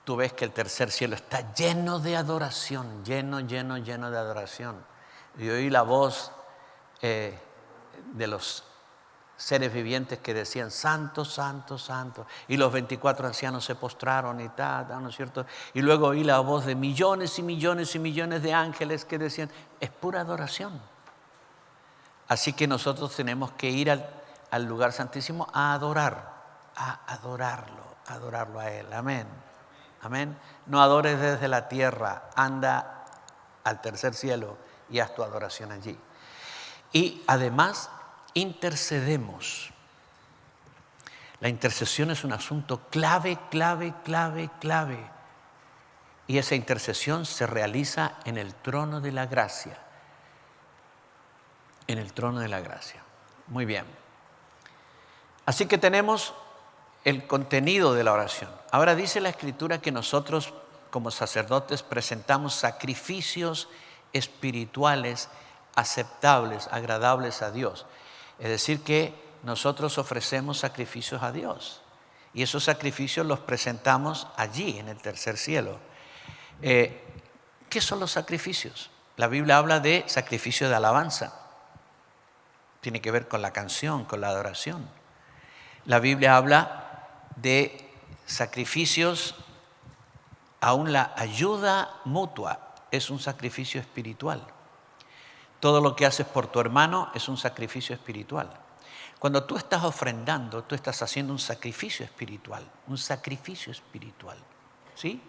Tú ves que el tercer cielo está lleno de adoración, lleno de adoración. Y oí la voz de los seres vivientes que decían, santo, santo, santo. Y los 24 ancianos se postraron y tal, ¿no es cierto? Y luego oí la voz de millones y millones y millones de ángeles que decían, es pura adoración. Así que nosotros tenemos que ir al lugar santísimo a adorarlo a Él. Amén. Amén. No adores desde la tierra, anda al tercer cielo y haz tu adoración allí. Y además intercedemos. La intercesión es un asunto clave. Y esa intercesión se realiza en el trono de la gracia. En el trono de la gracia. Muy bien. Así que tenemos el contenido de la oración. Ahora dice la Escritura que nosotros como sacerdotes presentamos sacrificios espirituales aceptables, agradables a Dios. Es decir, que nosotros ofrecemos sacrificios a Dios y esos sacrificios los presentamos allí en el tercer cielo. ¿Qué son los sacrificios? La Biblia habla de sacrificio de alabanza. Tiene que ver con la canción, con la adoración. La Biblia habla de sacrificios, aún la ayuda mutua es un sacrificio espiritual. Todo lo que haces por tu hermano es un sacrificio espiritual. Cuando tú estás ofrendando, tú estás haciendo un sacrificio espiritual, ¿sí?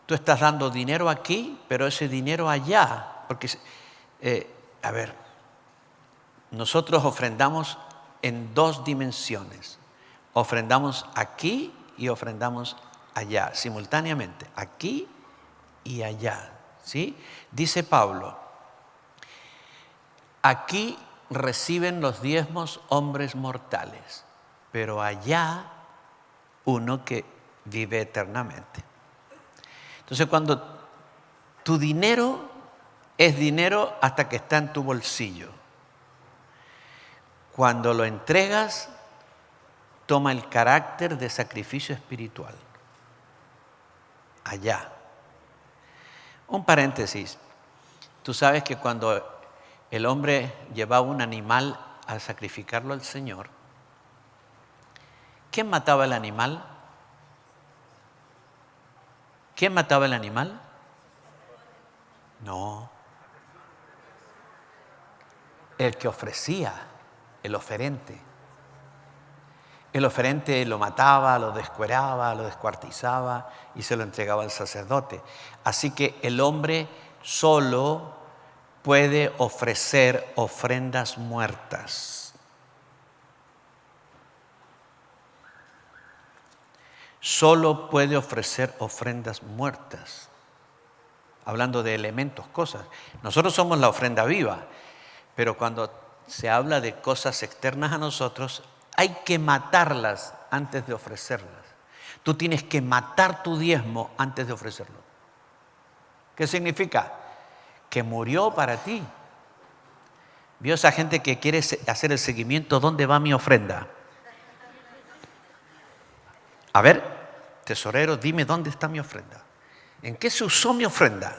Tú estás dando dinero aquí, pero ese dinero allá, porque, nosotros ofrendamos en dos dimensiones. Ofrendamos aquí y ofrendamos allá, simultáneamente, aquí y allá, ¿sí? Dice Pablo, aquí reciben los diezmos hombres mortales, pero allá uno que vive eternamente. Entonces, cuando tu dinero es dinero hasta que está en tu bolsillo, cuando lo entregas, toma el carácter de sacrificio espiritual. Allá. Un paréntesis. Tú sabes que cuando el hombre llevaba un animal a sacrificarlo al Señor, ¿quién mataba el animal? ¿Quién mataba el animal? No. El que ofrecía, el oferente. El oferente lo mataba, lo descueraba, lo descuartizaba y se lo entregaba al sacerdote. Así que el hombre solo puede ofrecer ofrendas muertas. Solo puede ofrecer ofrendas muertas. Hablando de elementos, cosas. Nosotros somos la ofrenda viva, pero cuando se habla de cosas externas a nosotros, hay que matarlas antes de ofrecerlas. Tú tienes que matar tu diezmo antes de ofrecerlo. ¿Qué significa? Que murió para ti. Vio esa gente que quiere hacer el seguimiento, ¿dónde va mi ofrenda? A ver, tesorero, dime dónde está mi ofrenda. ¿En qué se usó mi ofrenda?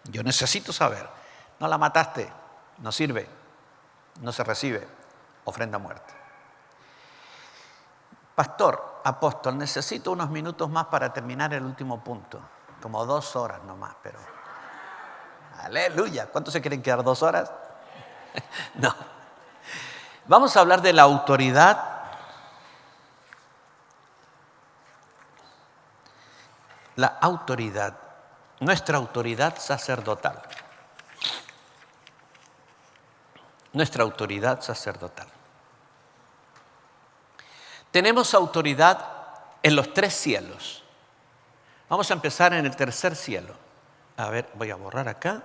Yo necesito saber. No la mataste, no sirve, no se recibe. Ofrenda muerta. Pastor, apóstol, necesito unos minutos más para terminar el último punto. Como 2 horas nomás, pero... ¡Aleluya! ¿Cuántos se quieren quedar 2 horas? No. Vamos a hablar de la autoridad. La autoridad, nuestra autoridad sacerdotal. Nuestra autoridad sacerdotal. Tenemos autoridad en los 3 cielos. Vamos a empezar en el tercer cielo. A ver, voy a borrar acá.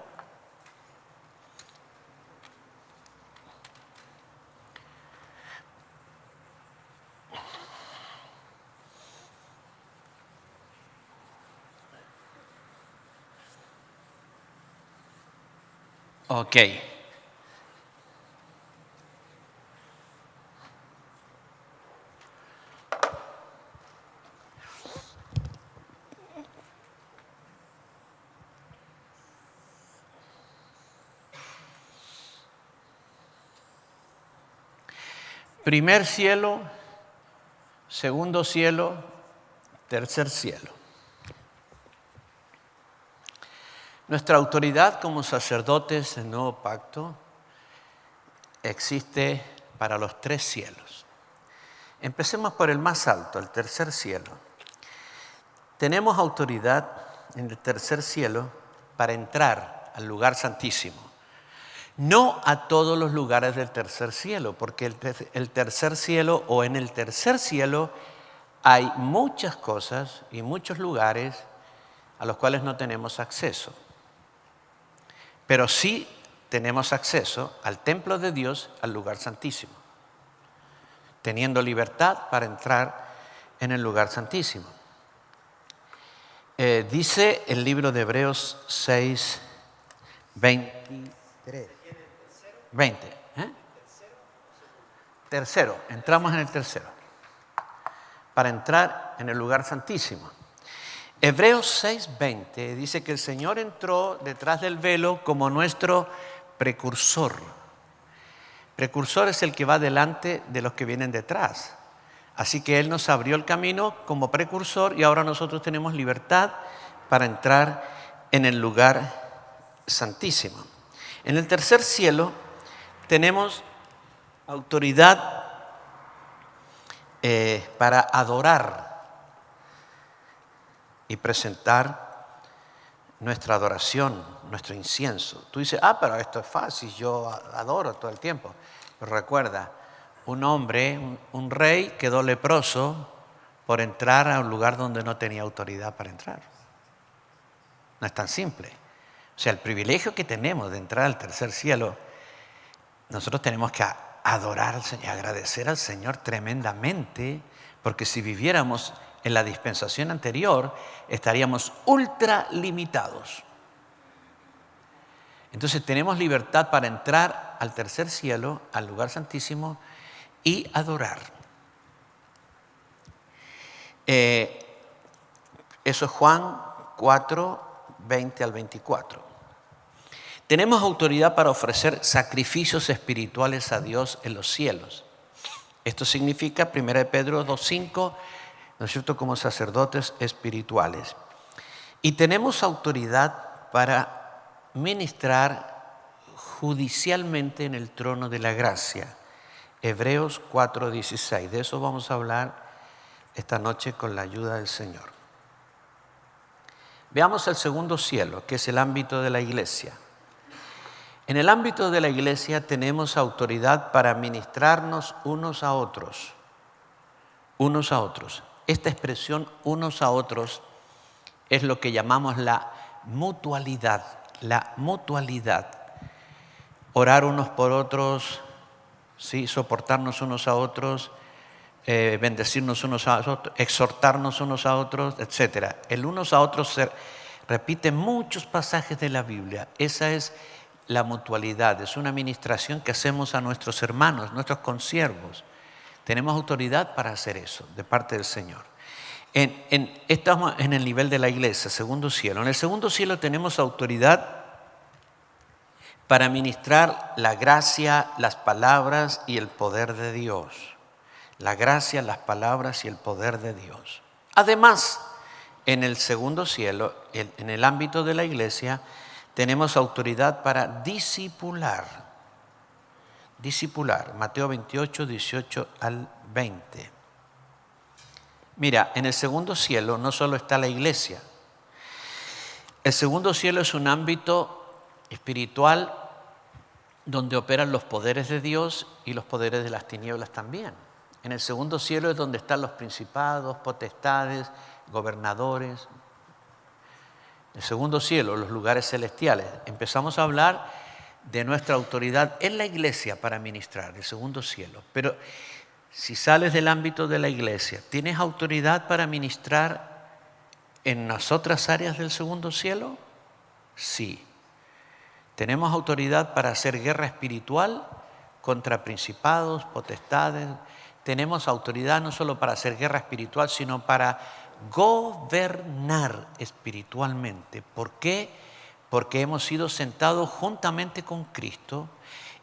Ok. Primer cielo, segundo cielo, tercer cielo. Nuestra autoridad como sacerdotes del nuevo pacto existe para los 3 cielos. Empecemos por el más alto, el tercer cielo. Tenemos autoridad en el tercer cielo para entrar al lugar santísimo. No a todos los lugares del tercer cielo, porque el tercer cielo o en el tercer cielo hay muchas cosas y muchos lugares a los cuales no tenemos acceso. Pero sí tenemos acceso al templo de Dios, al lugar santísimo, teniendo libertad para entrar en el lugar santísimo. Dice el libro de Hebreos 6, 23. 20. Tercero, entramos en el tercero. Para entrar en el lugar santísimo. Hebreos 6:20 dice que el Señor entró detrás del velo como nuestro precursor. Precursor es el que va delante de los que vienen detrás. Así que Él nos abrió el camino como precursor y ahora nosotros tenemos libertad para entrar en el lugar santísimo. En el tercer cielo tenemos autoridad para adorar y presentar nuestra adoración, nuestro incienso. Tú dices, pero esto es fácil, yo adoro todo el tiempo. Pero recuerda, un hombre, un rey quedó leproso por entrar a un lugar donde no tenía autoridad para entrar. No es tan simple. O sea, el privilegio que tenemos de entrar al tercer cielo, nosotros tenemos que adorar al Señor, agradecer al Señor tremendamente, porque si viviéramos en la dispensación anterior, estaríamos ultra limitados. Entonces tenemos libertad para entrar al tercer cielo, al lugar santísimo, y adorar. Eso es Juan 4, 20 al 24. Tenemos autoridad para ofrecer sacrificios espirituales a Dios en los cielos. Esto significa 1 Pedro 2:5, ¿no es cierto?, como sacerdotes espirituales. Y tenemos autoridad para ministrar judicialmente en el trono de la gracia. Hebreos 4:16. De eso vamos a hablar esta noche con la ayuda del Señor. Veamos el segundo cielo, que es el ámbito de la iglesia. En el ámbito de la iglesia tenemos autoridad para ministrarnos unos a otros. Unos a otros. Esta expresión unos a otros es lo que llamamos la mutualidad. La mutualidad. Orar unos por otros, ¿sí? Soportarnos unos a otros, bendecirnos unos a otros, exhortarnos unos a otros, etc. El unos a otros se repite en muchos pasajes de la Biblia. Esa es la mutualidad, es una administración que hacemos a nuestros hermanos, nuestros consiervos. Tenemos autoridad para hacer eso de parte del Señor. Estamos en el nivel de la iglesia, segundo cielo. En el segundo cielo tenemos autoridad para ministrar la gracia, las palabras y el poder de Dios. La gracia, las palabras y el poder de Dios. Además, en el segundo cielo, en el ámbito de la iglesia, tenemos autoridad para discipular. Discipular, Mateo 28, 18 al 20. Mira, en el segundo cielo no solo está la iglesia. El segundo cielo es un ámbito espiritual donde operan los poderes de Dios y los poderes de las tinieblas también. En el segundo cielo es donde están los principados, potestades, gobernadores. El segundo cielo, los lugares celestiales. Empezamos a hablar de nuestra autoridad en la iglesia para ministrar, el segundo cielo. Pero si sales del ámbito de la iglesia, ¿tienes autoridad para ministrar en las otras áreas del segundo cielo? Sí. Tenemos autoridad para hacer guerra espiritual contra principados, potestades. Tenemos autoridad no solo para hacer guerra espiritual, sino para gobernar espiritualmente. ¿Por qué? Porque hemos sido sentados juntamente con Cristo.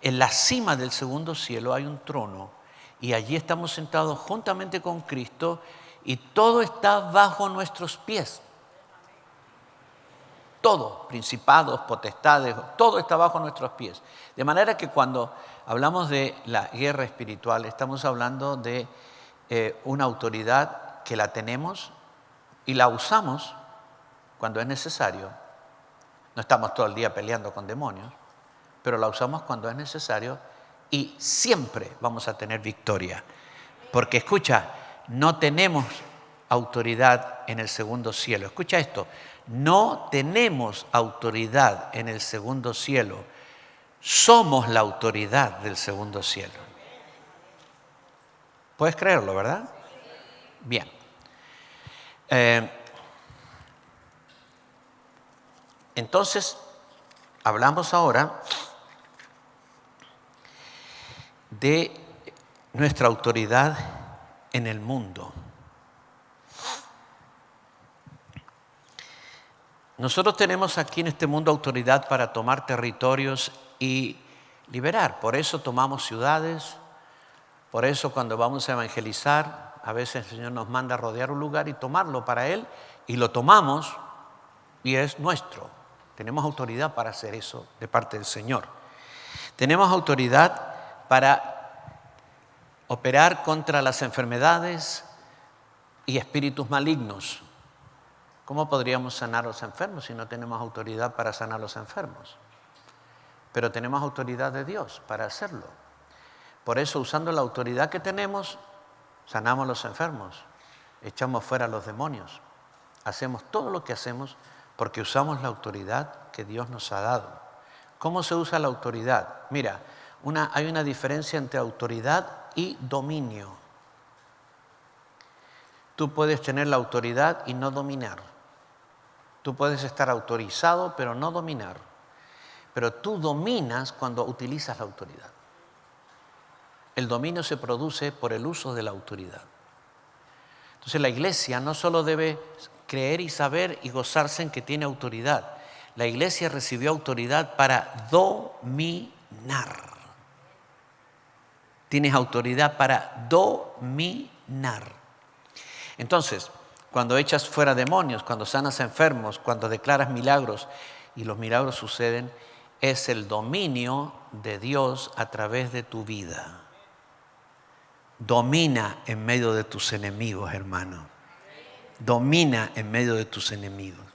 En la cima del segundo cielo hay un trono y allí estamos sentados juntamente con Cristo y todo está bajo nuestros pies. Todo, principados, potestades, todo está bajo nuestros pies. De manera que cuando hablamos de la guerra espiritual, estamos hablando de una autoridad que la tenemos y la usamos cuando es necesario. No estamos todo el día peleando con demonios, pero la usamos cuando es necesario y siempre vamos a tener victoria. Porque escucha, no tenemos autoridad en el segundo cielo. Escucha esto. No tenemos autoridad en el segundo cielo. Somos la autoridad del segundo cielo. ¿Puedes creerlo, verdad? Bien. Entonces, hablamos ahora de nuestra autoridad en el mundo. Nosotros tenemos aquí en este mundo autoridad para tomar territorios y liberar. Por eso tomamos ciudades, por eso cuando vamos a evangelizar, a veces el Señor nos manda a rodear un lugar y tomarlo para Él, y lo tomamos y es nuestro. Tenemos autoridad para hacer eso de parte del Señor. Tenemos autoridad para operar contra las enfermedades y espíritus malignos. ¿Cómo podríamos sanar a los enfermos si no tenemos autoridad para sanar a los enfermos? Pero tenemos autoridad de Dios para hacerlo. Por eso, usando la autoridad que tenemos, sanamos a los enfermos, echamos fuera a los demonios. Hacemos todo lo que hacemos porque usamos la autoridad que Dios nos ha dado. ¿Cómo se usa la autoridad? Mira, hay una diferencia entre autoridad y dominio. Tú puedes tener la autoridad y no dominar. Tú puedes estar autorizado, pero no dominar. Pero tú dominas cuando utilizas la autoridad. El dominio se produce por el uso de la autoridad. Entonces la iglesia no solo debe creer y saber y gozarse en que tiene autoridad. La iglesia recibió autoridad para dominar. Tienes autoridad para dominar. Entonces, cuando echas fuera demonios, cuando sanas enfermos, cuando declaras milagros y los milagros suceden, es el dominio de Dios a través de tu vida. Domina en medio de tus enemigos, hermano. Domina en medio de tus enemigos.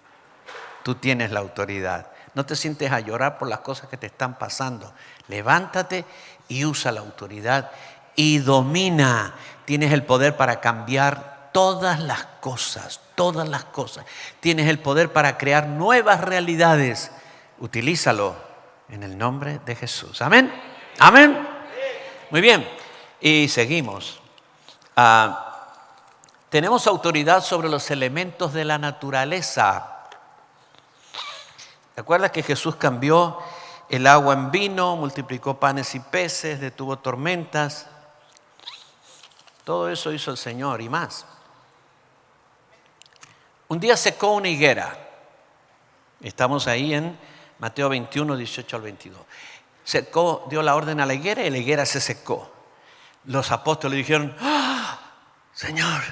Tú tienes la autoridad. No te sientes a llorar por las cosas que te están pasando. Levántate y usa la autoridad y domina. Tienes el poder para cambiar todas las cosas, todas las cosas. Tienes el poder para crear nuevas realidades. Utilízalo en el nombre de Jesús. Amén. Amén. Muy bien. Y seguimos. Tenemos autoridad sobre los elementos de la naturaleza. ¿Te acuerdas que Jesús cambió el agua en vino, multiplicó panes y peces, detuvo tormentas? Todo eso hizo el Señor y más. Un día secó una higuera. Estamos ahí en Mateo 21, 18 al 22. Secó, dio la orden a la higuera y la higuera se secó. Los apóstoles dijeron: ¡Ah, Señor!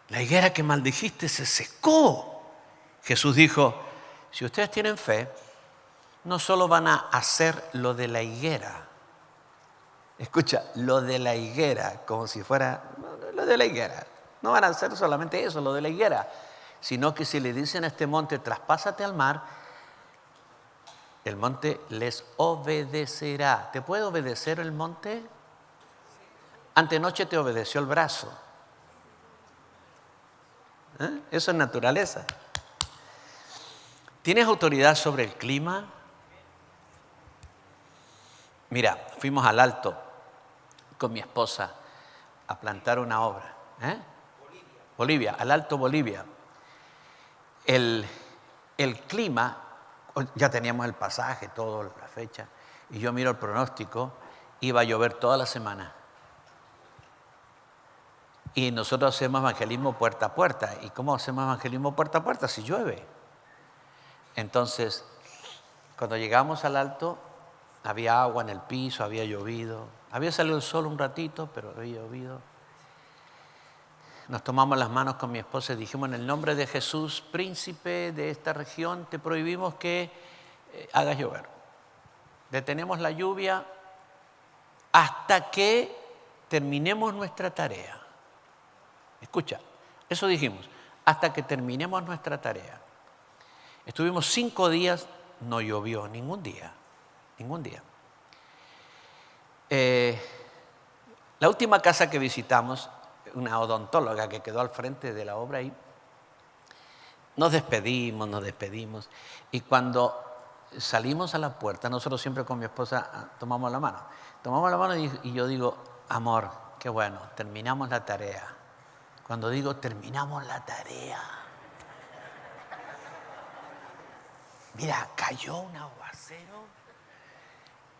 La higuera que maldijiste se secó. Jesús dijo: si ustedes tienen fe, no solo van a hacer lo de la higuera. Escucha, lo de la higuera, como si fuera lo de la higuera. No van a hacer solamente eso, lo de la higuera, sino que si le dicen a este monte: traspásate al mar, el monte les obedecerá. ¿Te puede obedecer el monte? Antenoche te obedeció el brazo. Eso es naturaleza. ¿Tienes autoridad sobre el clima? Mira, fuimos al Alto con mi esposa a plantar una obra. Bolivia, al Alto Bolivia. El clima, ya teníamos el pasaje, todo, la fecha, y yo miro el pronóstico, iba a llover toda la semana. Y nosotros hacemos evangelismo puerta a puerta. ¿Y cómo hacemos evangelismo puerta a puerta si llueve? Entonces, cuando llegamos al Alto, había agua en el piso, había llovido. Había salido el sol un ratito, pero había llovido. Nos tomamos las manos con mi esposa y dijimos: en el nombre de Jesús, príncipe de esta región, te prohibimos que hagas llover. Detenemos la lluvia hasta que terminemos nuestra tarea. Escucha, eso dijimos, hasta que terminemos nuestra tarea. Estuvimos 5 días, no llovió ningún día. La última casa que visitamos, una odontóloga que quedó al frente de la obra ahí, nos despedimos, y cuando salimos a la puerta, nosotros siempre con mi esposa tomamos la mano y yo digo: amor, qué bueno, terminamos la tarea. Cuando digo terminamos la tarea, mira, cayó un aguacero,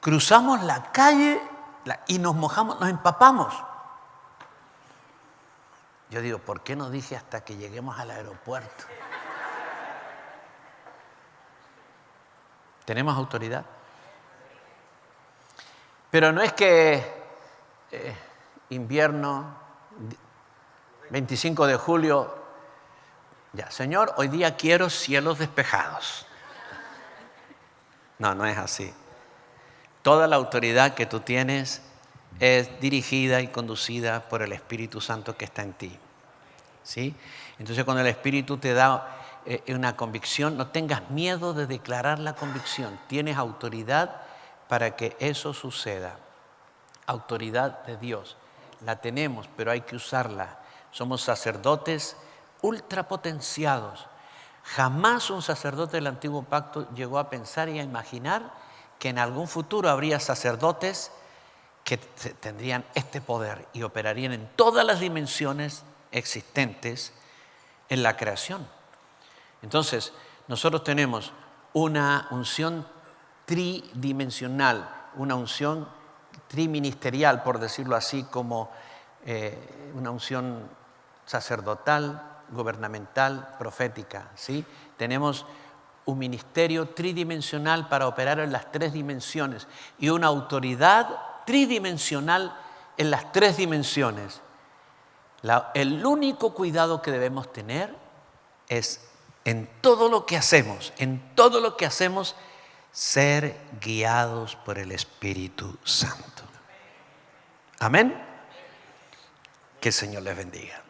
cruzamos la calle y nos mojamos, nos empapamos. Yo digo: ¿por qué no dije hasta que lleguemos al aeropuerto? ¿Tenemos autoridad? Pero no es que invierno, 25 de julio, ya, Señor, hoy día quiero cielos despejados. No es así. Toda la autoridad que tú tienes es dirigida y conducida por el Espíritu Santo que está en ti. ¿Sí? Entonces, cuando el Espíritu te da una convicción, no tengas miedo de declarar la convicción. Tienes autoridad para que eso suceda. Autoridad de Dios. La tenemos, pero hay que usarla. Somos sacerdotes ultrapotenciados. Jamás un sacerdote del Antiguo Pacto llegó a pensar y a imaginar que en algún futuro habría sacerdotes que tendrían este poder y operarían en todas las dimensiones existentes en la creación. Entonces, nosotros tenemos una unción tridimensional, una unción triministerial, por decirlo así, como una unción sacerdotal, gubernamental, profética, ¿sí? Tenemos un ministerio tridimensional para operar en las 3 dimensiones y una autoridad tridimensional en las 3 dimensiones. El único cuidado que debemos tener es en todo lo que hacemos, ser guiados por el Espíritu Santo. Amén. Que el Señor les bendiga.